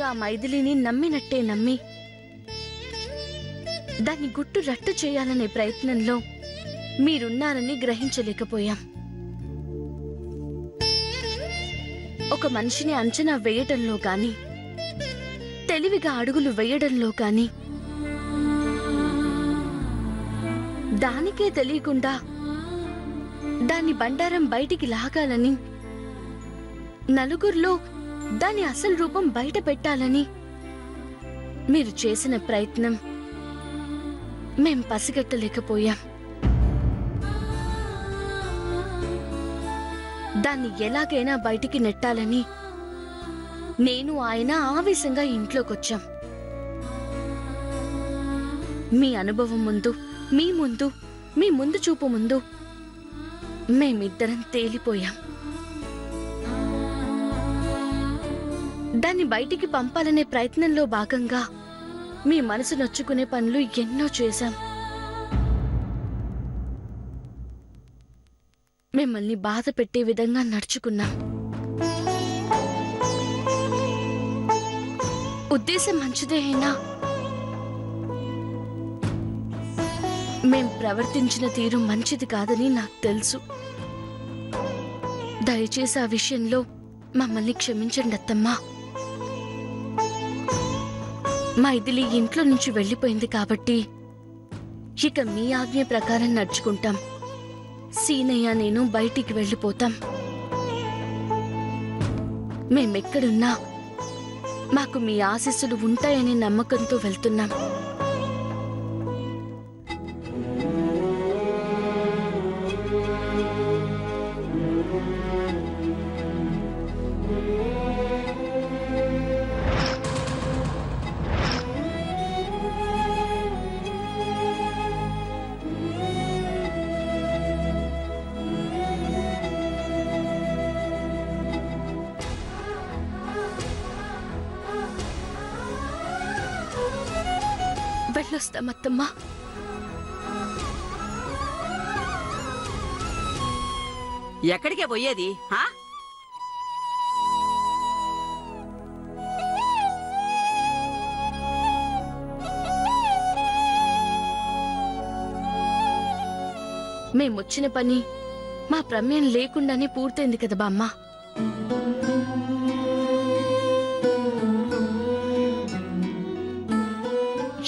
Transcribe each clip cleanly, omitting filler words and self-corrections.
ఆ మైథిలిని నమ్మినట్టే నమ్మి దాన్ని గుట్టు రట్టు చేయాలనే ప్రయత్నంలో మీరున్నారని గ్రహించలేకపోయాం. ఒక మనిషిని అంచనా వేయడంలో గాని, తెలివిగా అడుగులు వేయడంలో గాని, దానికే తెలియకుండా దాని బండారం బయటికి లాగాలని, నలుగురిలో దాని అసలు రూపం బయట పెట్టాలని మీరు చేసిన ప్రయత్నం మేం పసిగట్టలేకపోయాం. దాన్ని ఎలాగైనా బయటికి నెట్టాలని నేను ఆయన ఆవేశంగా ఇంట్లోకొచ్చాం. మీ అనుభవం ముందు, మీ ముందు చూపు ముందు మేమిద్దరం తేలిపోయాం. దాన్ని బయటికి పంపాలనే ప్రయత్నంలో భాగంగా మీ మనసు నొచ్చుకునే పనులు ఎన్నో చేశాం. మిమ్మల్ని బాధ పెట్టే విధంగా నడుచుకున్నాం. ఉద్దేశం మంచిదే అయినా మేం ప్రవర్తించిన తీరు మంచిది కాదని నాకు తెలుసు. దయచేసి ఆ విషయంలో మమ్మల్ని క్షమించండి అత్తమ్మా. మైథిలి ఇంట్లో నుంచి వెళ్ళిపోయింది కాబట్టి ఇక మీ ఆజ్ఞ ప్రకారం నడుచుకుంటాం. సీనయ్య నేను బయటికి వెళ్ళిపోతాం. మేమెక్కడున్నా మాకు మీ ఆశీస్సులు ఉంటాయనే నమ్మకంతో వెళ్తున్నాం. వెళ్ళొస్తామత్తమ్మా. ఎక్కడికే పోయేది? మేమొచ్చిన పని మా ప్రమేయం లేకుండానే పూర్తయింది కదా బామ్మ.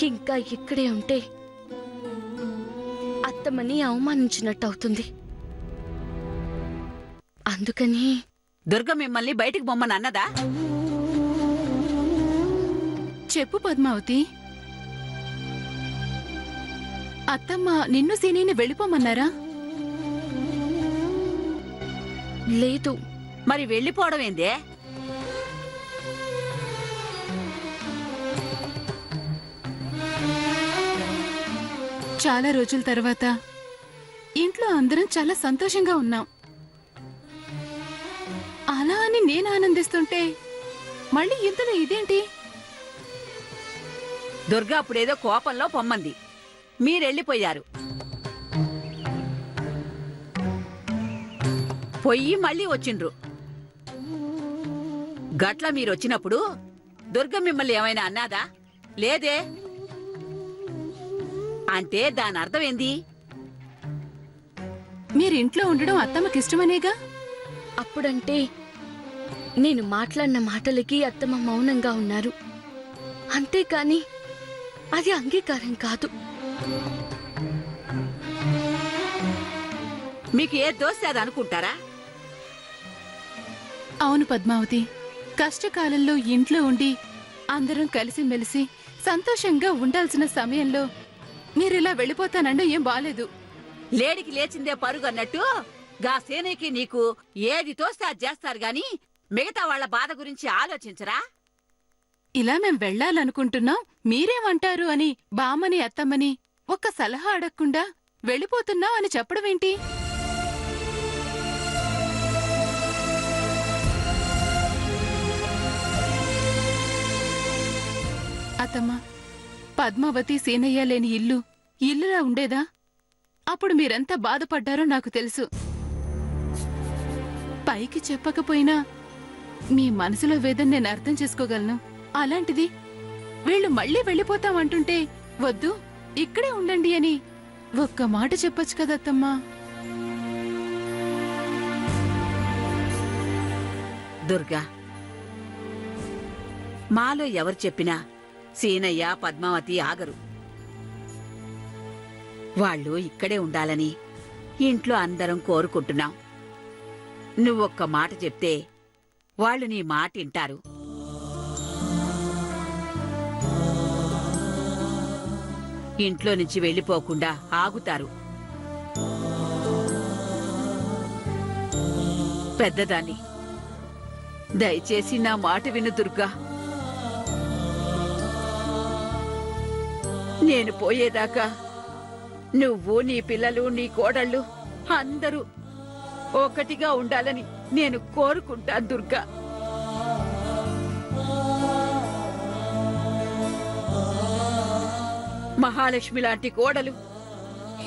ఇంకా ఇక్కడే ఉంటే అత్తమ్మని అవమానించినట్టు అవుతుంది. అందుకని దుర్గ మిమ్మల్ని బయటికి బొమ్మని అన్నదా? చెప్పు పద్మావతి. అత్తమ్మ నిన్ను సీనీని వెళ్ళిపోమన్నారా? లేదు. మరి వెళ్ళిపోవడం ఏందే? చాలా రోజుల తర్వాత ఇంట్లో అందరం చాలా సంతోషంగా ఉన్నాం. అలా అని నేను ఆనందిస్తుంటే మళ్ళీ ఇంతలో ఇదేంటి? దుర్గా అప్పుడేదో కోపంలో పొమ్మంది, మీరెళ్ళిపోయారు. పొయ్యి మళ్ళీ వచ్చిండ్రు. గట్ల మీరొచ్చినప్పుడు దుర్గ మిమ్మల్ని ఏమైనా అన్నాదా? లేదే. అంటే దాని అర్థం ఏంది? మీరింట్లో ఉండడం అత్తమ్మకిష్టమనేగా? అప్పుడంటే నేను మాట్లాడిన మాటలకి అత్తమ్మ మౌనంగా ఉన్నారు. అంతేకాని అది అంగీకారం కాదు. మీకు ఏ దోస్తే అది అనుకుంటారా? అవును పద్మావతి, కష్టకాలంలో ఇంట్లో ఉండి అందరం కలిసిమెలిసి సంతోషంగా ఉండాల్సిన సమయంలో మీరిలా వెళ్ళిపోతానంటే ఏం బాలేదు. లేడికి లేచిందే పరుగు అన్నట్టు గా సేనకి నీకు ఏది తోస్తే అది చేస్తారు గాని మిగతా వాళ్ల బాధ గురించి ఆలోచించరా? ఇలా మేం వెళ్లాలనుకుంటున్నాం, మీరేమంటారు అని బామ్మని అత్తమ్మని ఒక్క సలహా అడగకుండా వెళ్ళిపోతున్నాం అని చెప్పడమేంటి? అత్తమ్మ, పద్మావతి సీనయ్య లేని ఇల్లులా ఉండేదా? అప్పుడు మీరెంత బాధపడ్డారో నాకు తెలుసు. పైకి చెప్పకపోయినా మీ మనసులో వేదన నేను అర్థం చేసుకోగలను. అలాంటిది వీళ్ళు మళ్ళీ వెళ్ళిపోతామంటుంటే వద్దు ఇక్కడే ఉండండి అని ఒక్క మాట చెప్పొచ్చు కదత్తమ్మా. దుర్గా, మాలో ఎవరు చెప్పినా సీనయ్య, పద్మావతి ఆగరు. వాళ్ళు ఇక్కడే ఉండాలని ఇంట్లో అందరం కోరుకుంటున్నాం. నువ్వొక్క మాట చెప్తే వాళ్ళు నీ మాట వింటారు. ఇంట్లో నుంచి వెళ్ళిపోకుండా ఆగుతారు. పెద్దదాన్ని, దయచేసి నా మాట విను దుర్గా. నేను పోయేదాకా నువ్వు, నీ పిల్లలు, నీ కోడళ్ళు అందరూ ఒకటిగా ఉండాలని నేను కోరుకుంటాను దుర్గా. మహాలక్ష్మి లాంటి కోడలు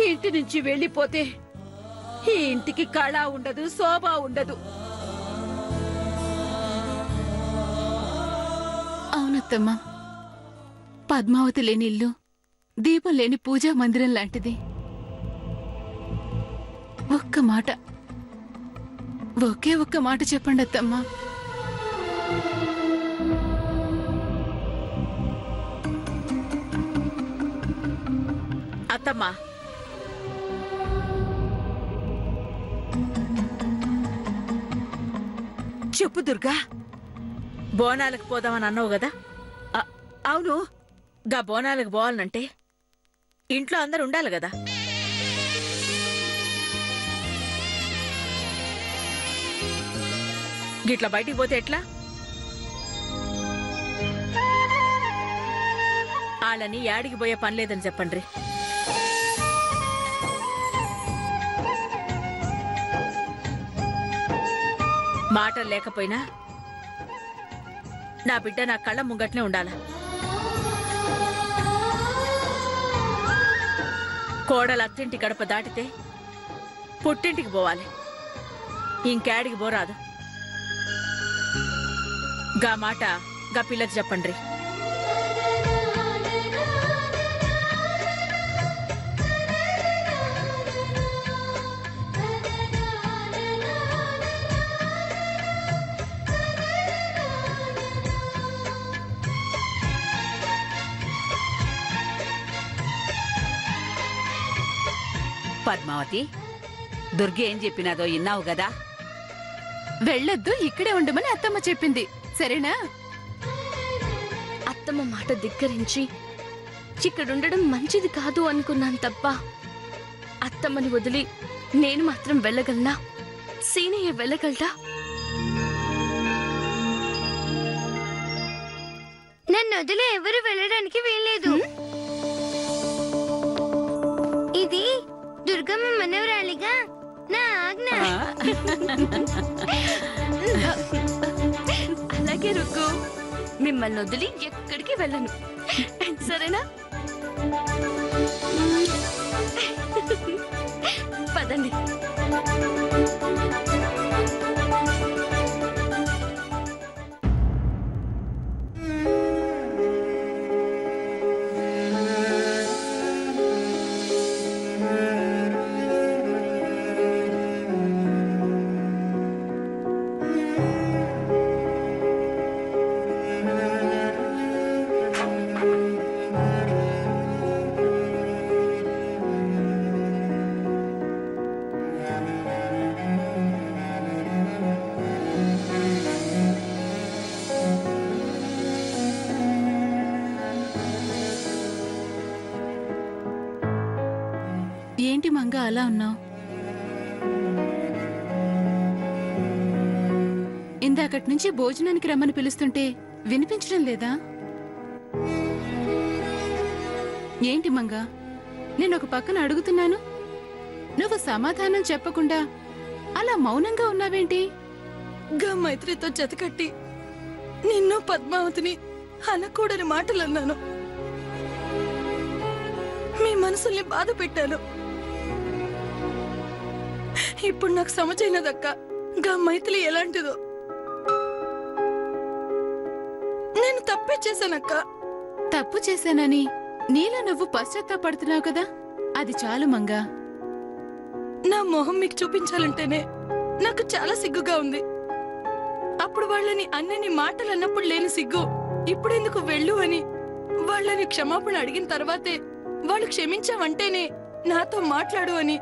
ఇంటి నుంచి వెళ్ళిపోతే ఈ ఇంటికి కళ ఉండదు, శోభ ఉండదు. అవునత్తమ్మా, పద్మావతి లేని ఇల్లు దీపం లేని పూజా మందిరం లాంటిది. ఒక్క మాట, ఒకే ఒక్క మాట చెప్పండి అత్తమ్మా. అత్తమ్మా, చెప్పు దుర్గా. బోనాలకు పోదామని అన్నావు కదా. అవును. గా బోనాలకు పోవాలనంటే ఇంట్లో అందరు ఉండాలి కదా. గిట్లా బయటికి పోతే ఎట్లా? వాళ్ళని యాడికి పోయే పని లేదని చెప్పండ్రి. మాటలు లేకపోయినా నా బిడ్డ నా కళ్ళ ముంగట్నే ఉండాలా. కోడలు అత్తింటి గడప దాటితే పుట్టింటికి పోవాలి, ఇంకేడికి పోరాదు. గా మాట గా పిల్లకి చెప్పండ్రి. పద్మావతి, దుర్గ ఏం చెప్పినాదో విన్నావు గదా. వెళ్ళొద్దు, ఇక్కడే ఉండమని అత్తమ్మ చెప్పింది, సరేనా? అత్తమ్మ మాట ధిక్కరించి ఇక్కడుండడం మంచిది కాదు అనుకున్నాను తప్ప అత్తమ్మని వదిలి నేను మాత్రం వెళ్ళగలనా? సీనయ్య వెళ్ళగలడా? నన్ను వదిలి ఎవరు వెళ్ళడానికి వీల్లేదు. ఇది దుర్గమ్మ మనవరాలిగా నా ఆజ్ఞ. అలాగే రుక్కు, మిమ్మల్ని వదిలి ఎక్కడికి వెళ్ళను, సరేనా? పదండి. ఏంటి మంగ అలా ఉన్నావు? ఇందాకటి నుంచి భోజనానికి రమ్మని పిలుస్తుంటే వినిపించడం లేదా? ఏంటి మంగ, నేను ఒక పక్కన అడుగుతున్నాను, నువ్వు సమాధానం చెప్పకుండా అలా మౌనంగా ఉన్నావేంటి? గా మైత్రితో జతకట్టి నిన్ను పద్మావతిని అనకూడని మాటలన్నాను. మీ మనసుల్ని బాధ పెట్టాను. ఇప్పుడు నాకు సమజైనదక్క గా మైథిలి ఎలాంటిదో. నేను తప్పే చేశానక్క. తప్పు చేశానని నీలో నువ్వు పశ్చాత్తాపడుతున్నావు కదా, అది చాలు మంగా. నా మొహం మీకు చూపించాలంటేనే నాకు చాలా సిగ్గుగా ఉంది. అప్పుడు వాళ్ళని అన్నని మాటలు అన్నప్పుడు లేని సిగ్గు ఇప్పుడెందుకు వెళ్ళు అని వాళ్ళని క్షమాపణ అడిగిన తర్వాతే వాళ్ళు క్షమించావంటేనే నాతో మాట్లాడు అని,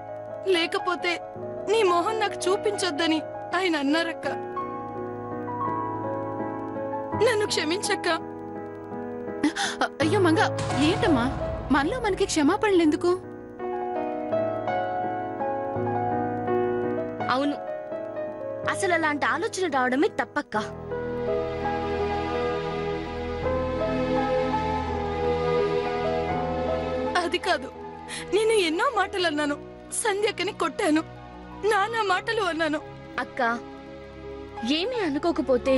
లేకపోతే నీ మొహం నాకు చూపించొద్దని ఆయన అన్నారక్క. నన్ను క్షమించక్క. అయ్యో మంగా, ఏంటమ్మా మనలో మనకి క్షమాపణలెందుకు? అవును, అసలు అలాంటి ఆలోచన రావడమే తప్పక్క. అది కాదు, నేను ఎన్నో మాటలు అన్నాను. సంధ్యకని కొట్టాను, నానా మాటలు అన్నాను. అక్క, ఏమీ అనుకోకపోతే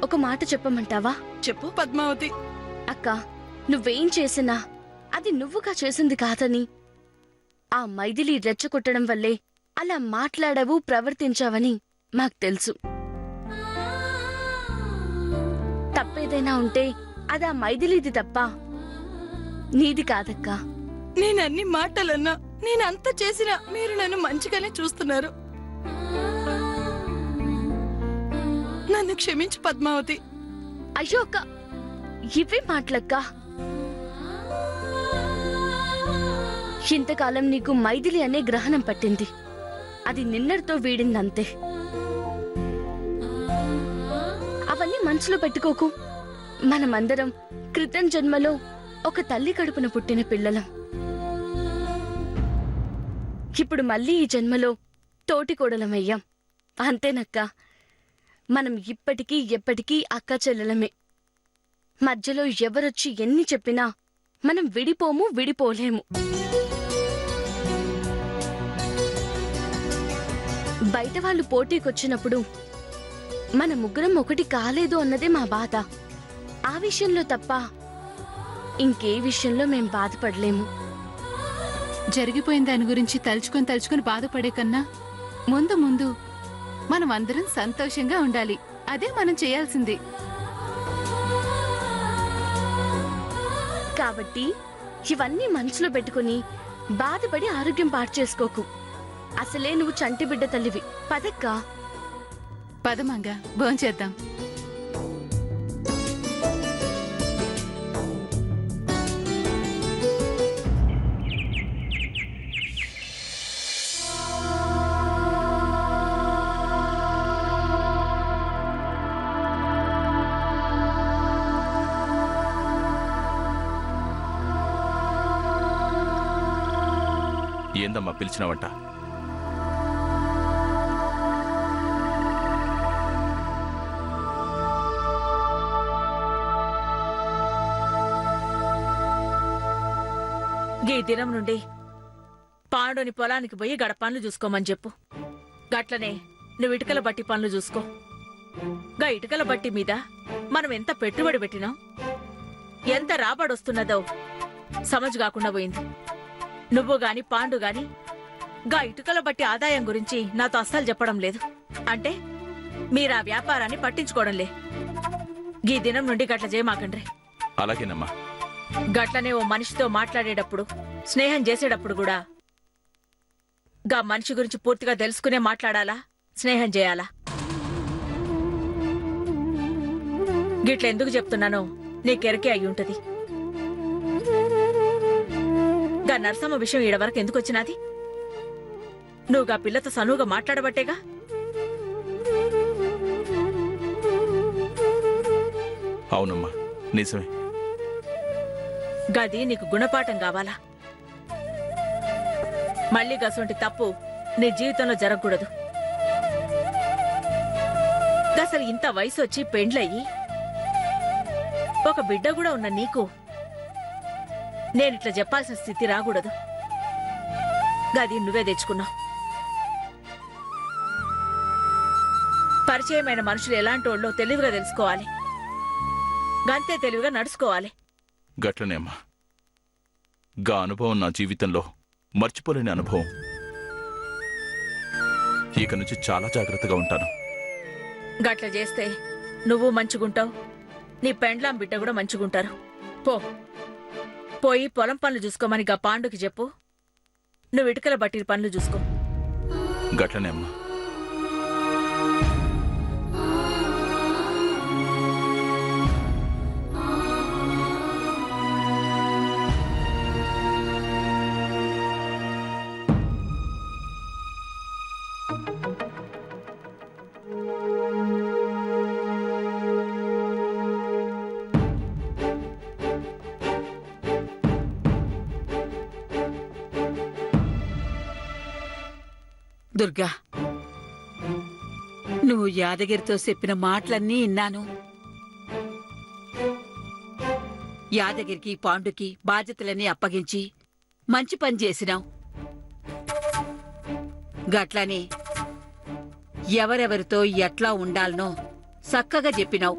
ఒక మాట చెప్పమంటావా? చెప్పు పద్మావతి. అక్క, నువ్వేం చేసినా అది నువ్వుగా చేసింది కాదని, ఆ మైథిలి రెచ్చగొట్టడం వల్లే అలా మాట్లాడావు, ప్రవర్తించావని మాకు తెలుసు. తప్పేదైనా ఉంటే అది ఆ మైథిలిది తప్ప నీది కాదక్కా. నేనన్ని మాటలన్నా, నేనంతా చేసినా మీరు నన్ను మంచిగానే చూస్తున్నారు. నన్ను క్షమించు పద్మావతి. అయ్యో అక్క, ఇవే మాటలక్క. ఇంతకాలం నీకు మైథిలి అనే గ్రహణం పట్టింది, అది నిన్నటితో వీడిందంతే. అవన్నీ మనసులో పెట్టుకోకు. మనమందరం క్రితం జన్మలో ఒక తల్లి కడుపున పుట్టిన పిల్లలం. ఇప్పుడు మళ్ళీ ఈ జన్మలో తోటికోడలమయ్యాం, అంతేనక్క. మనం ఇప్పటికీ ఎప్పటికీ అక్క చెల్లెలమే. మధ్యలో ఎవరొచ్చి ఎన్ని చెప్పినా మనం విడిపోము, విడిపోలేము. బయట వాళ్ళు పోటీకొచ్చినప్పుడు మన ముగ్గురం ఒకటి కాలేదు అన్నదే మా బాధ. ఆ విషయంలో తప్ప ఇంకే విషయంలో మేం బాధపడలేము. జరిగిపోయిన దాని గురించి తలుచుకొని బాధపడే కన్నా ముందు ముందు మనం అందరం సంతోషంగా ఉండాలి. అదే మనం చేయాల్సింది. కాబట్టి ఇవన్నీ మనసులో పెట్టుకుని బాధపడి ఆరోగ్యం పాడు చేసుకోకు. అసలే నువ్వు చంటి బిడ్డ తల్లివి. పదక్కా. పదమంగా, భోంచేద్దాం. ఏందమ్మా పిలిచినవంట? ఈ దినం నుండి పాండుని పొలానికి పోయి గడ పనులు చూసుకోమని చెప్పు. గట్లనే నువ్వు ఇటుకల బట్టి పనులు చూసుకో. గా ఇటుకల బట్టి మీద మనం ఎంత పెట్టుబడి పెట్టినాం, ఎంత రాబడొస్తున్నదో సమజ్ కాకుండా పోయింది. నువ్వు గాని పాండు గాని గా ఇటుకల బట్టి ఆదాయం గురించి నాతో అస్సలు చెప్పడం లేదు. అంటే మీరా వ్యాపారాన్ని పట్టించుకోవడం లే. ఈ దినం నుండి గట్ల చేయమాకండ్రి. అలాగేనమ్మా. గట్లనే ఓ మనిషితో మాట్లాడేటప్పుడు, స్నేహం చేసేటప్పుడు కూడా గా మనిషి గురించి పూర్తిగా తెలుసుకునే మాట్లాడాలా, స్నేహం చేయాలా? గిట్ల ఎందుకు చెప్తున్నానో నీకెరకే అయి ఉంటది. గా నరసమ్మ విషయం ఈడవరకు ఎందుకు వచ్చినది? నువ్వు గా పిల్లతో సనువుగా మాట్లాడబట్టేగా. అవునమ్మా, నిజమే. గది నీకు గుణపాఠం కావాలా? మళ్ళీ గసొంటి తప్పు నీ జీవితంలో జరగకూడదు. అసలు ఇంత వయసు వచ్చి పెండ్లయ్యి ఒక బిడ్డ కూడా ఉన్న నీకు నేనిట్లా చెప్పాల్సిన స్థితి రాకూడదు. గది నువ్వే తెచ్చుకున్నావు. పరిచయమైన మనుషులు ఎలాంటోళ్ళో తెలివిగా తెలుసుకోవాలి, గంతే తెలివిగా నడుచుకోవాలి. గట్లనే అమ్మా. గా అనుభవం నా జీవితంలో మర్చిపోలేని అనుభవం. ఇక నుంచి చాలా జాగ్రత్తగా ఉంటాను. గట్ల చేస్తే నువ్వు మంచిగుంటావు, నీ పెండ్లాం బిడ్డ కూడా మంచిగుంటారు. పో పోయి పొలం పనులు చూసుకోమని గా పాండుకి చెప్పు. నువ్వు ఇటుకల బట్టి పనులు చూసుకో. గట్లనే అమ్మా. దుర్గా, నువ్వు యాదగిరితో చెప్పిన మాటలన్నీ విన్నాను. యాదగిరికి పాండుకి బాధ్యతలన్నీ అప్పగించి మంచి పని చేసినావు. గట్లనే ఎవరెవరితో ఎట్లా ఉండాలనో చక్కగా చెప్పినావు.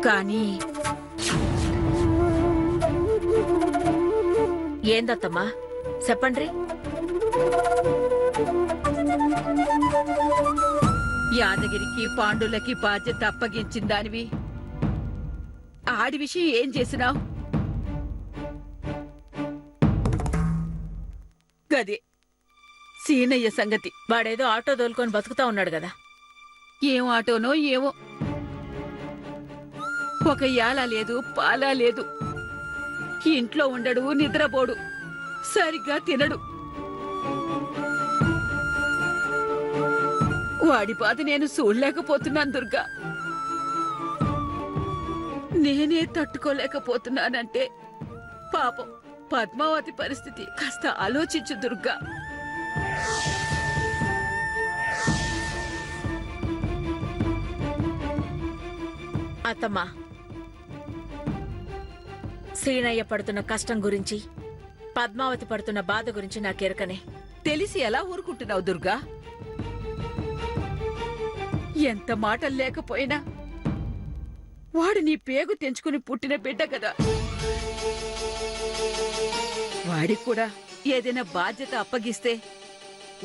కానీ ఏందత్తమ్మా చెప్పండ్రి. యాదగిరికి పాండులకి బాధ్యత అప్పగించిన దానివి ఆడి విషయం ఏం చేసినావు? గదే సీనయ్య సంగతి. వాడేదో ఆటో దోలుకొని బతుకుతా ఉన్నాడు కదా. ఏం ఆటోనో ఏమో, ఒక యాల లేదు పాలా లేదు. ఇంట్లో ఉండడు, నిద్రపోడు, సరిగ్గా తినడు. వాడి బాధ నేను చూడలేకపోతున్నాను దుర్గా. నేనే తట్టుకోలేకపోతున్నానంటే పాపం పద్మావతి పరిస్థితి కాస్త ఆలోచించు దుర్గా. అత్తమ్మా, శ్రీనయ్య పడుతున్న కష్టం గురించి, పద్మావతి పడుతున్న బాధ గురించి నాకెరకనే. తెలిసి ఎలా ఊరుకుంటున్నావు దుర్గా? ఎంత మాటలు లేకపోయినా వాడు నీ పేగు తెంచుకుని పుట్టిన బిడ్డ కదా. వాడికి కూడా ఏదైనా బాధ్యత అప్పగిస్తే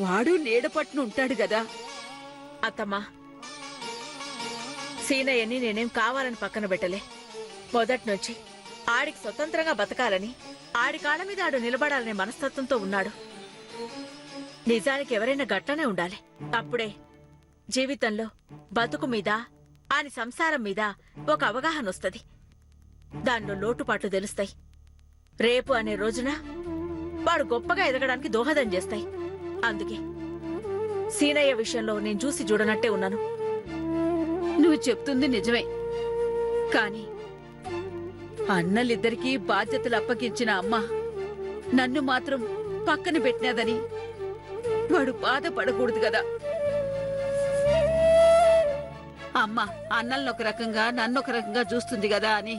వాడు నీడపట్టును ఉంటాడు కదా. అత్తమ్మా, సీనయ్యని నేనేం కావాలని పక్కన పెట్టలే. మొదట్నుంచి ఆడికి స్వతంత్రంగా బతకాలని, ఆడి కాళ్ళ మీద ఆడు నిలబడాలనే మనస్తత్వంతో ఉన్నాడు. నిజానికి ఎవరైనా గట్టనే ఉండాలి. అప్పుడే జీవితంలో బతుకు మీద, ఆని సంసారం మీద ఒక అవగాహన వస్తది. దానిలో లోటుపాట్లు తెలుస్తాయి. రేపు అనే రోజున వాడు గొప్పగా ఎదగడానికి దోహదం చేస్తాయి. అందుకే సీనయ్య విషయంలో నేను చూసి చూడనట్టే ఉన్నాను. నువ్వు చెప్తుంది నిజమే, కాని అన్నలిద్దరికీ బాధ్యతలు అప్పగించిన అమ్మ నన్ను మాత్రం పక్కన పెట్టినదని వాడు బాధపడకూడదు కదా. అమ్మ అన్నల్ని ఒక రకంగా నన్ను ఒక రకంగా చూస్తుంది కదా అని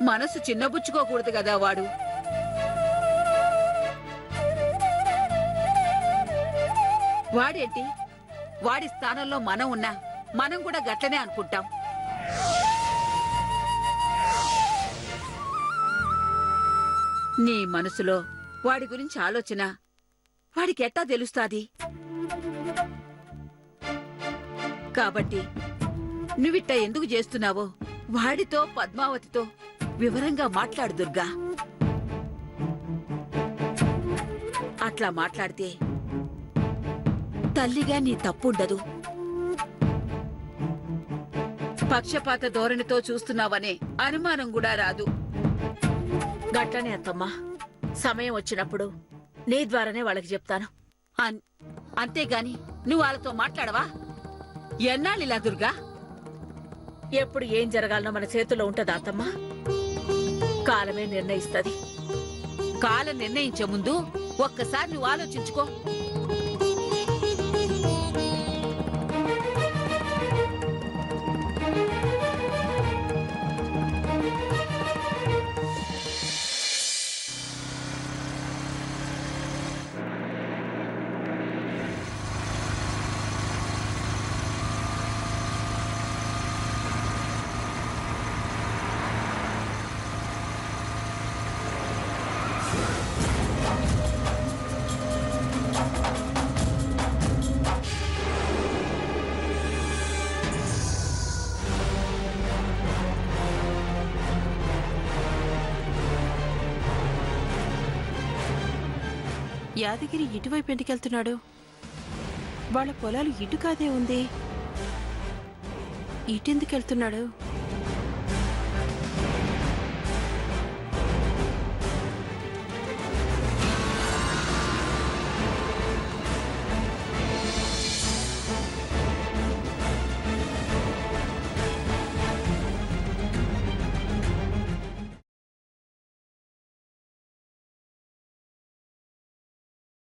మనసు చిన్నబుచ్చుకోకూడదు కదా వాడు. వాడేంటి, వాడి స్థానంలో మనం ఉన్నా మనం కూడా గట్లనే అనుకుంటాం. నీ మనసులో వాడి గురించి ఆలోచన వాడికి ఎట్టా తెలుస్తాది? కాబట్టి నువ్విట్ట ఎందుకు చేస్తున్నావో వాడితో పద్మావతితో వివరంగా మాట్లాడు దుర్గా. అట్లా మాట్లాడితే తల్లిగా నీ తప్పుండదు. పక్షపాత ధోరణితో చూస్తున్నావనే అనుమానం కూడా రాదు. గట్లనే అత్తమ్మా, సమయం వచ్చినప్పుడు నీ ద్వారానే వాళ్ళకి చెప్తాను. అంతేగాని నువ్వు వాళ్ళతో మాట్లాడవా? ఎన్నాళ్ళిలా దుర్గా? ఎప్పుడు ఏం జరగాలనో మన చేతుల్లో ఉంటదా అత్తమ్మా? కాలమే నిర్ణయిస్తది. కాలం నిర్ణయించే ముందు ఒక్కసారి నువ్వు ఆలోచించుకో. యాదగిరి ఇటువైపు ఎందుకెళ్తున్నాడు? వాళ్ళ పొలాలు ఇటు కాదే ఉంది. ఇటెందుకెళ్తున్నాడు?